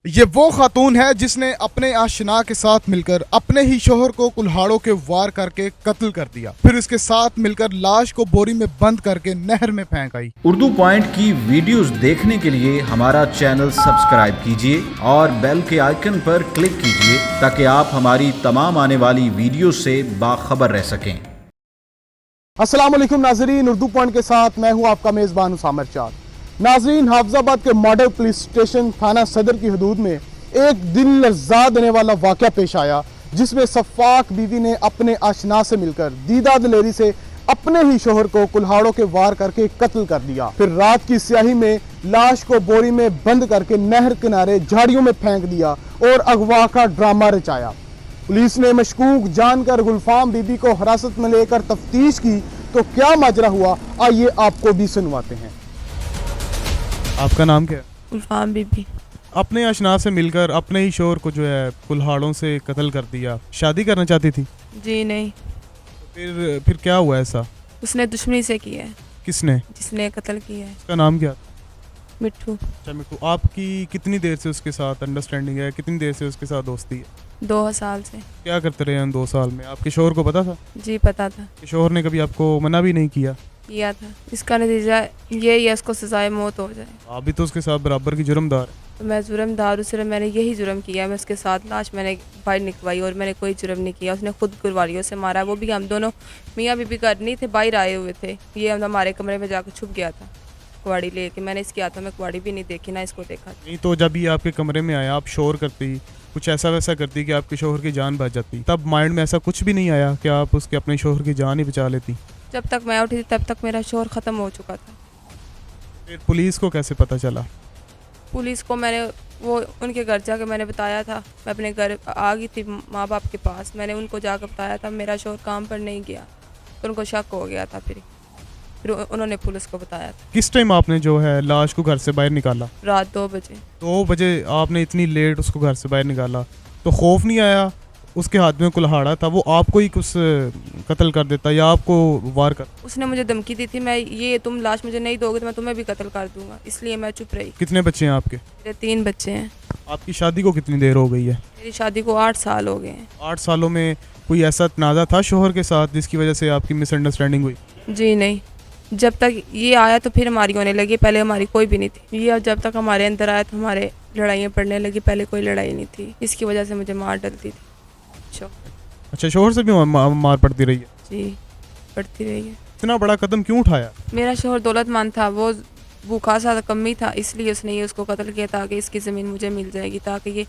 ये वो खातून है जिसने अपने आशना के साथ मिलकर अपने ही शोहर को कुल्हाड़ों के वार करके कत्ल कर दिया, फिर इसके साथ मिलकर लाश को बोरी में बंद करके नहर में फेंक आई। उर्दू पॉइंट की वीडियोस देखने के लिए हमारा चैनल सब्सक्राइब कीजिए और बेल के आइकन पर क्लिक कीजिए ताकि आप हमारी तमाम आने वाली वीडियो से बाखबर रह सकें। अस्सलाम वालेकुम नाजरीन, उर्दू पॉइंट के साथ मैं हूं आपका मेज़बान उसामर चाद। नाजरीन, हाफिजाबाद के मॉडल पुलिस स्टेशन थाना सदर की हदूद में एक दिल लर्जा देने वाला वाक़या पेश आया, जिसमें सफ़ाक बीवी ने अपने आशना से मिलकर दीदा दिलेरी से अपने ही शोहर को कुल्हाड़ों के वार करके कत्ल कर दिया। फिर रात की स्याही में लाश को बोरी में बंद करके नहर किनारे झाड़ियों में फेंक दिया और अगवा का ड्रामा रचाया। पुलिस ने मशकूक जानकर गुलफाम बीबी को हिरासत में लेकर तफ्तीश की, तो क्या माजरा हुआ आइए आपको भी सुनवाते हैं। आपका नाम क्या है? गुलफाम बीबी। अपने अशना से मिलकर अपने ही शोहर को जो है कुल्हाड़ों से कत्ल कर दिया। शादी करना चाहती थी? जी नहीं, फिर क्या हुआ ऐसा? उसने दुश्मनी से किया है। किसने? जिसने कत्ल किया है। उसका नाम क्या? मिट्ठू। अच्छा मिट्टू। आपकी कितनी देर से उसके साथ अंडरस्टैंडिंग है? कितनी देर से उसके साथ दोस्ती है? 2 साल से। क्या करते रहे उन 2 साल में? आपके शोहर को पता था? जी पता था। कि शोहर ने कभी आपको मना भी नहीं किया? किया था। इसका नतीजा यही है, इसको सजाए मौत हो जाए। आप भी तो उसके साथ बराबर की जुर्मदार है। तो मैं जुर्मदार, सिर्फ मैंने यही जुर्म किया। मैं उसके साथ लाश मैंने बाहर निकलवाई और मैंने कोई जुर्म नहीं किया। उसने खुद कुर्बानियों से मारा। वो भी हम दोनों मियाँ बीबी घर नहीं थे, बाहर आए हुए थे। ये हमारे कमरे में जाकर छुप गया था कुआड़ी लेके। मैंने इसके हाथों में कुआड़ी भी नहीं देखी, ना इसको देखा। नहीं तो जब ये आपके कमरे में आया, आप शोर करती, कुछ ऐसा वैसा करती कि आपके शोहर की जान बच जाती, तब माइंड में ऐसा कुछ भी नहीं आया कि आप उसके अपने शोहर की जान ही बचा लेती? जब तक मैं उठी थी तब तक मेरा शोहर ख़त्म हो चुका था। फिर पुलिस को कैसे पता चला? पुलिस को मैंने वो उनके घर जाकर मैंने बताया था। मैं अपने घर आ गई थी माँ बाप के पास। मैंने उनको जाकर बताया था। मेरा शोहर काम पर नहीं गया तो उनको शक हो गया था। फिर उन्होंने पुलिस को बताया था। किस टाइम आपने जो है लाश को घर से बाहर निकाला? रात 2 बजे। 2 बजे आपने इतनी लेट उसको घर से बाहर निकाला, तो खौफ नहीं आया? उसके हाथ में कुल्हाड़ा था, वो आपको ही कुछ कत्ल कर देता या आपको वार कर? उसने मुझे धमकी दी थी, मैं ये तुम लाश मुझे नहीं दोगे तो मैं तुम्हें भी कत्ल कर दूंगा, इसलिए मैं चुप रही। कितने बच्चे हैं आपके? मेरे 3 बच्चे हैं। आपकी शादी को कितनी देर हो गई है? मेरी शादी को 8 साल हो गए हैं। 8 सालों में कोई ऐसा तनाज़ा था शोहर के साथ जिसकी वजह से आपकी मिसअंडरस्टैंडिंग हुई? जी नहीं, जब तक ये आया तो फिर हमारी होने लगी। पहले हमारी कोई भी नहीं थी। ये जब तक हमारे अंदर आया तो हमारे लड़ाइयाँ पड़ने लगी। पहले कोई लड़ाई नहीं थी, इसकी वजह से मुझे मार डलती थी। अच्छा, शोहर से भी मार पड़ती रही है? जी पड़ती रही है। इतना बड़ा कदम क्यों उठाया? मेरा शोहर दौलतमंद था, वो भूखा सा कमी था, इसलिए उसने ये उसको कत्ल किया ताकि इसकी ज़मीन मुझे मिल जाएगी, ताकि ये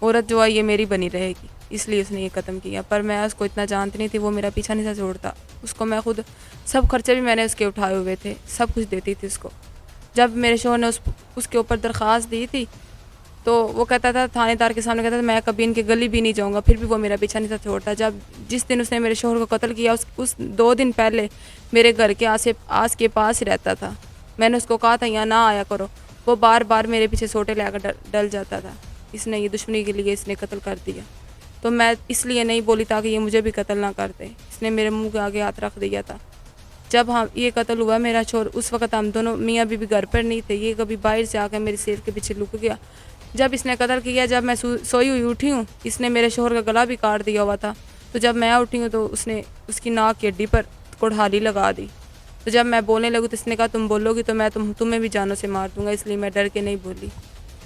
औरत जो है ये मेरी बनी रहेगी, इसलिए उसने ये कदम किया। पर मैं उसको इतना जानती नहीं थी, वो मेरा पीछा नहीं था छोड़ता। उसको मैं खुद सब खर्चे भी मैंने उसके उठाए हुए थे, सब कुछ देती थी उसको। जब मेरे शोहर ने उसके ऊपर दरख्वास्त दी थी तो वो कहता था, थानेदार के सामने कहता था मैं कभी इनके गली भी नहीं जाऊंगा, फिर भी वो मेरा पीछा नहीं था छोड़ता। जब जिस दिन उसने मेरे शोहर को कत्ल किया उस 2 दिन पहले मेरे घर के आस के पास ही रहता था। मैंने उसको कहा था यहाँ ना आया करो, वो बार बार मेरे पीछे सोटे लेकर डल जाता था। इसने ये दुश्मनी के लिए इसने कत्ल कर दिया, तो मैं इसलिए नहीं बोली ताकि ये मुझे भी कत्ल ना कर दे। इसने मेरे मुँह के आगे हाथ रख दिया था। जब हम ये कत्ल हुआ मेरा शोहर, उस वक्त हम दोनों मियाँ बीबी घर पर नहीं थे। ये कभी बाहर से आकर मेरे सिर के पीछे लुक गया। जब इसने कत्ल किया, जब मैं सोई हुई उठी हूँ, इसने मेरे शोहर का गला भी काट दिया हुआ था। तो जब मैं उठी हूँ तो उसने उसकी नाक की हड्डी पर कुल्हाड़ी लगा दी। तो जब मैं बोलने लगूँ तो इसने कहा तुम बोलोगी तो मैं तुम्हें भी जानों से मार दूंगा, इसलिए मैं डर के नहीं बोली।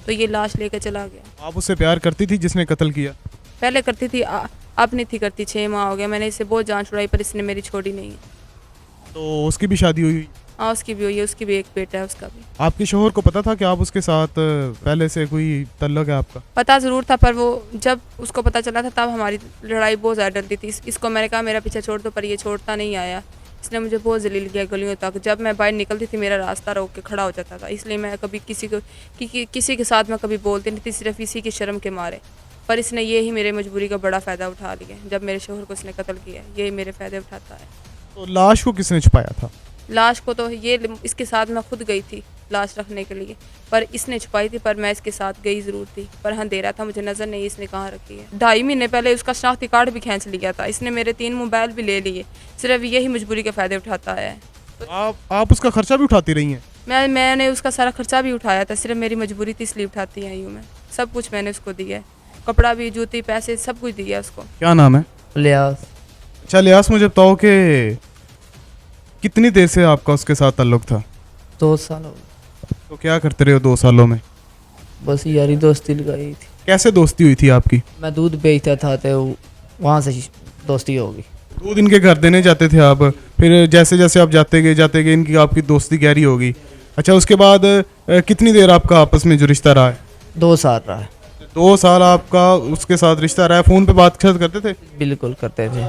तो ये लाश लेकर चला गया। आप उससे प्यार करती थी जिसने कत्ल किया? पहले करती थी, अब नहीं थी करती। 6 माह हो गया मैंने इससे बहुत जान छुड़ाई, पर इसने मेरी छोड़ी नहीं है। तो उसकी भी शादी हुई? हाँ उसकी भी हुई है, उसकी भी एक बेटा है, उसका भी। आपके शोहर को पता था कि आप उसके साथ पहले से कोई तल्लुक है आपका? पता ज़रूर था, पर वो जब उसको पता चला था तब हमारी लड़ाई बहुत ज़्यादा डलती थी। इसको मैंने कहा मेरा पीछा छोड़ दो, पर ये छोड़ता नहीं आया। इसने मुझे बहुत जलील किया गलियों तक। जब मैं बाहर निकलती थी मेरा रास्ता रोक के खड़ा हो जाता था, इसलिए मैं कभी किसी के साथ मैं कभी बोलती नहीं थी, सिर्फ इसी की शर्म के मारे। पर इसने ये ही मेरे मजबूरी का बड़ा फ़ायदा उठा लिया। जब मेरे शोहर को इसने कत्ल किया, ये मेरे फ़ायदे उठाता है। तो लाश को किसने छुपाया था? लाश को तो ये इसके साथ मैं खुद गई थी लाश रखने के लिए, पर इसने छुपाई थी। पर मैं इसके साथ गई ज़रूर थी, पर अंधेरा था, मुझे नज़र नहीं इसने कहाँ रखी है। 2.5 महीने पहले उसका शनाख्ती कार्ड भी खींच लिया था इसने, मेरे 3 मोबाइल भी ले लिए। सिर्फ यही मजबूरी के फ़ायदे उठाता है। तो आप उसका खर्चा भी उठाती रही हैं? मैंने उसका सारा खर्चा भी उठाया था, सिर्फ मेरी मजबूरी थी इसलिए उठाती आई हूँ मैं। सब कुछ मैंने उसको दिया है, कपड़ा भी, जूती, पैसे, सब कुछ दिया उसको। क्या नाम है? लियास। अच्छा लियास, मुझे बताओ कि कितनी देर से आपका उसके साथ ताल्लुक था? 2 साल हो गए। तो क्या करते रहे हो 2 सालों में? बस यारी दोस्ती लगाई थी। कैसे दोस्ती हुई थी आपकी? मैं दूध बेचता था तो वहाँ से दोस्ती हो गई। दूध इनके घर देने जाते थे आप, फिर जैसे जैसे आप जाते गए इनकी आपकी दोस्ती गहरी होगी। अच्छा, उसके बाद कितनी देर आपका आपस में जो रिश्ता रहा है? 2 साल रहा है। 2 साल आपका उसके साथ रिश्ता रहा है। फ़ोन पे बात करते थे? बिल्कुल करते थे।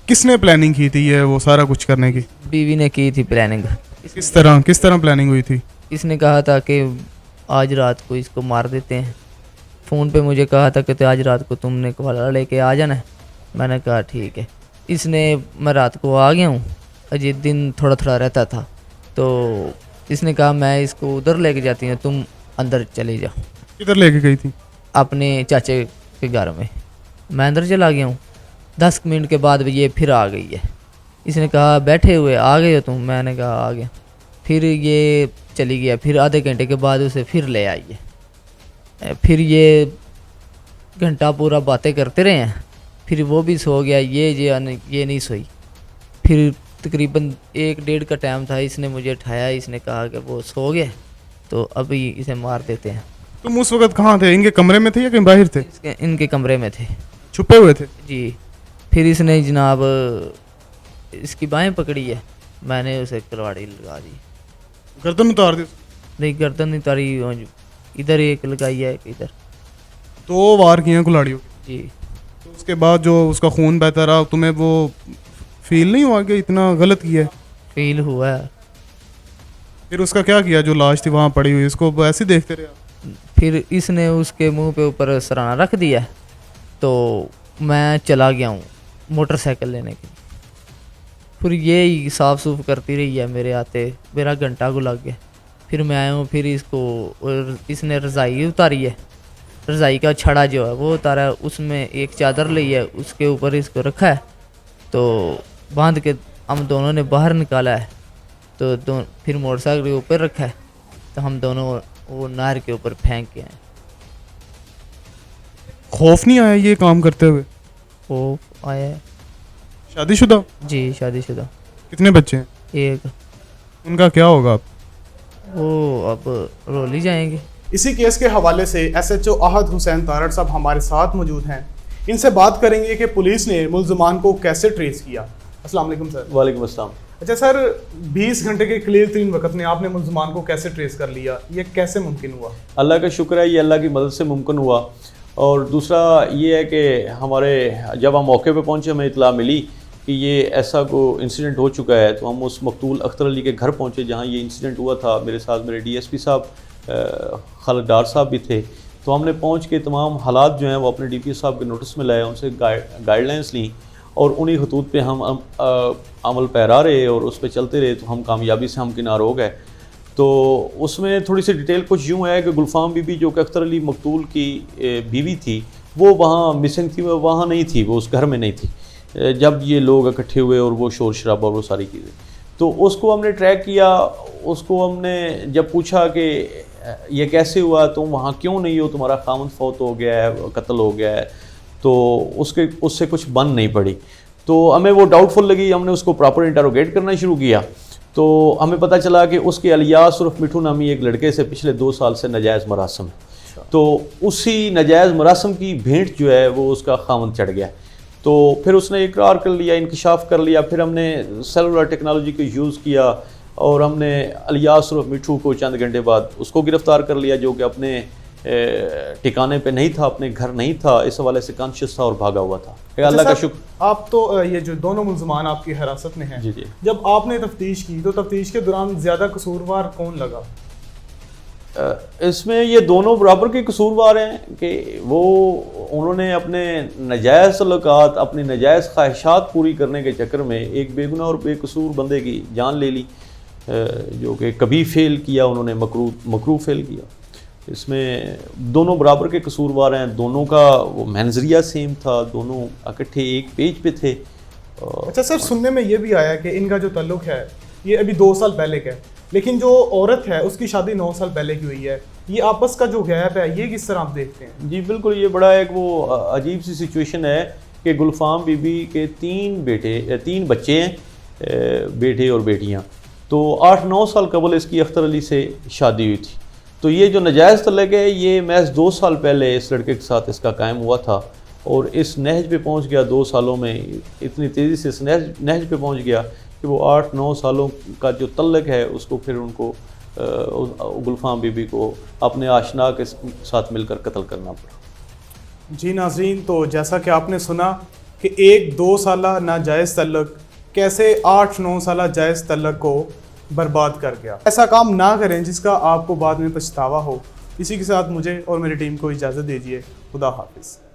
किसने प्लानिंग की थी ये वो सारा कुछ करने की? बीवी ने की थी प्लानिंग। किस तरह प्लानिंग हुई थी? इसने कहा था कि आज रात को इसको मार देते हैं। फ़ोन पे मुझे कहा था कि तो आज रात को तुमने वाला लेके आ जाना। मैंने कहा ठीक है। मैं रात को आ गया हूँ। अजय दिन थोड़ा थोड़ा रहता था, तो इसने कहा मैं इसको उधर लेके जाती हूँ, तुम अंदर चले जाओ। किधर लेके गई थी? अपने चाचे के घर में। मैं अंदर चला गया हूँ। 10 मिनट के बाद ये फिर आ गई है। इसने कहा बैठे हुए आ गए हो तुम? मैंने कहा आ गया। फिर ये चली गया। फिर आधे घंटे के बाद उसे फिर ले आई है। फिर ये घंटा पूरा बातें करते रहे हैं। फिर वो भी सो गया, ये नहीं सोई। फिर तकरीबन 1-1.5 का टाइम था, इसने मुझे उठाया। इसने कहा कि वो सो गया तो अभी इसे मार देते हैं। तुम उस वक्त कहाँ थे? इनके कमरे में थे या कहीं बाहर थे? इनके कमरे में थे, छुपे हुए थे? जी। फिर इसने जनाब इसकी बाहें पकड़ी है। मैंने उसे कुल्हाड़ी लगा दी। गर्दन उतार दी? नहीं, गर्दन नहीं तारी, इधर एक लगाई है, इधर 2 वार किए हैं कुल्हाड़ियों के। जी। तो उसके बाद जो उसका खून बहता रहा, तुम्हें वो फील नहीं हुआ कि इतना गलत किया है? फील हुआ है। फिर उसका क्या किया जो लाश थी वहाँ पड़ी हुई? इसको ऐसे ही देखते रहे? फिर इसने उसके मुंह पे ऊपर सराना रख दिया। तो मैं चला गया हूँ मोटरसाइकिल लेने के लिए। फिर ये ही साफ सूफ करती रही है मेरे आते। मेरा घंटा को लग गया। फिर मैं आया हूँ। फिर इसने रज़ाई उतारी है। रज़ाई का छड़ा जो है वो उतारा है। उसमें एक चादर ली है, उसके ऊपर इसको रखा है। तो बांध के हम दोनों ने बाहर निकाला है। तो फिर मोटरसाइकिल के ऊपर रखा है। तो हम दोनों वो नहर के ऊपर फेंक के आए। खौफ नहीं आया ये काम करते हुए? वो आया है। शादीशुदा? जी, शादीशुदा। कितने बच्चे हैं? एक। उनका क्या होगा अब? वो अब रोली जाएंगे। इसी केस के हवाले से SHO आहद हुसैन तारड़ साहब हमारे साथ मौजूद हैं। इनसे बात करेंगे कि पुलिस ने मुल्ज़िमान को कैसे ट्रेस किया। अस्सलाम वालेकुम सर। वालेकुम अस्सलाम। अच्छा सर, 20 घंटे के क्लियर 3 वक्त में आपने मुल्ज़िमान को कैसे ट्रेस कर लिया? ये कैसे मुमकिन हुआ? अल्लाह का शुक्र है, ये अल्लाह की मदद से मुमकिन हुआ। और दूसरा ये है कि हमारे जब हम मौके पे पहुंचे, हमें इतला मिली कि ये ऐसा को इंसिडेंट हो चुका है, तो हम उस मकतूल अख्तर अली के घर पहुंचे जहां ये इंसिडेंट हुआ था। मेरे साथ मेरे DSP साहब खालिद डार साहब भी थे। तो हमने पहुंच के तमाम हालात जो हैं वो अपने DPO साहब के नोटिस में लाए, उनसे गाइडलाइंस ली और उन्हीं खतूत पे हम अमल पैरा रहे और उस पर चलते रहे। तो हम कामयाबी से हमकिनार हो गए। तो उसमें थोड़ी सी डिटेल कुछ यूँ है कि गुलफाम बीबी जो कि अख्तर अली मकतूल की बीवी थी, वो वहाँ मिसिंग थी, वो वहाँ नहीं थी, वो उस घर में नहीं थी जब ये लोग इकट्ठे हुए और वो शोर शराबा और वो सारी चीज़ें। तो उसको हमने ट्रैक किया। उसको हमने जब पूछा कि ये कैसे हुआ, तुम वहाँ क्यों नहीं हो, तुम्हारा खामद फौत हो गया है, कत्ल हो गया है, तो उससे कुछ बन नहीं पड़ी। तो हमें वो डाउटफुल लगी। हमने उसको प्रॉपर इंटरोगेट करना शुरू किया। तो हमें पता चला कि उसके अलियास उर्फ मिठू नामी एक लड़के से पिछले 2 साल से नाजायज़ मरासम है। तो उसी नाजायज़ मरासम की भेंट जो है वो उसका खामद चढ़ गया। तो फिर उसने इकरार कर लिया, इंकिशाफ कर लिया। फिर हमने सेलुलर टेक्नोलॉजी को यूज़ किया और हमने अलियास उर्फ मिठू को चंद घंटे बाद उसको गिरफ़्तार कर लिया, जो कि अपने ठिकाने पे नहीं था, अपने घर नहीं था, इस हवाले से कॉन्शियस था और भागा हुआ था। अल्लाह का शुक्र। आप तो ये जो दोनों मुल्ज़िमान आपकी हिरासत में हैं, जी जी, जब आपने तफ्तीश की तो तफ्तीश के दौरान ज़्यादा कसूरवार कौन लगा? इसमें ये दोनों बराबर के कसूरवार हैं कि वो उन्होंने अपने नाजायज़ तल्लुकात, अपनी नाजायज़ ख्वाहिशात पूरी करने के चक्कर में एक बेगुनाह और बेकसूर बंदे की जान ले ली, जो कि कभी फेल किया उन्होंने, मकरू फेल किया। इसमें दोनों बराबर के कसूरवार हैं। दोनों का वो मंजरिया सेम था, दोनों इकट्ठे एक पेज पे थे। अच्छा सर, सुनने में ये भी आया कि इनका जो ताल्लुक है ये अभी 2 साल पहले का है, लेकिन जो औरत है उसकी शादी 9 साल पहले की हुई है। ये आपस का जो गैप है ये किस तरह आप देखते हैं? जी बिल्कुल, ये बड़ा एक वो अजीब सी सिचुएशन है कि गुलफाम बीबी के 3 बच्चे हैं, बेटे और बेटियां। तो 8-9 साल कबल इसकी अख्तर अली से शादी हुई थी। तो ये जो नाजायज़ तलक है ये महज 2 साल पहले इस लड़के के साथ इसका कायम हुआ था और इस नहज पे पहुंच गया 2 सालों में, इतनी तेज़ी से इस नहज पे पहुंच गया कि वो 8-9 सालों का जो तल्लक है उसको फिर उनको गुलफाम बीबी को अपने आशना के साथ मिलकर कत्ल करना पड़ा। जी नाज़रीन, तो जैसा कि आपने सुना कि एक 2 साला नाजायज़ तल्लक कैसे 8-9 साला जायज़ तल्लक को बर्बाद कर गया। ऐसा काम ना करें जिसका आपको बाद में पछतावा हो। इसी के साथ मुझे और मेरी टीम को इजाज़त दीजिए। खुदा हाफिज़।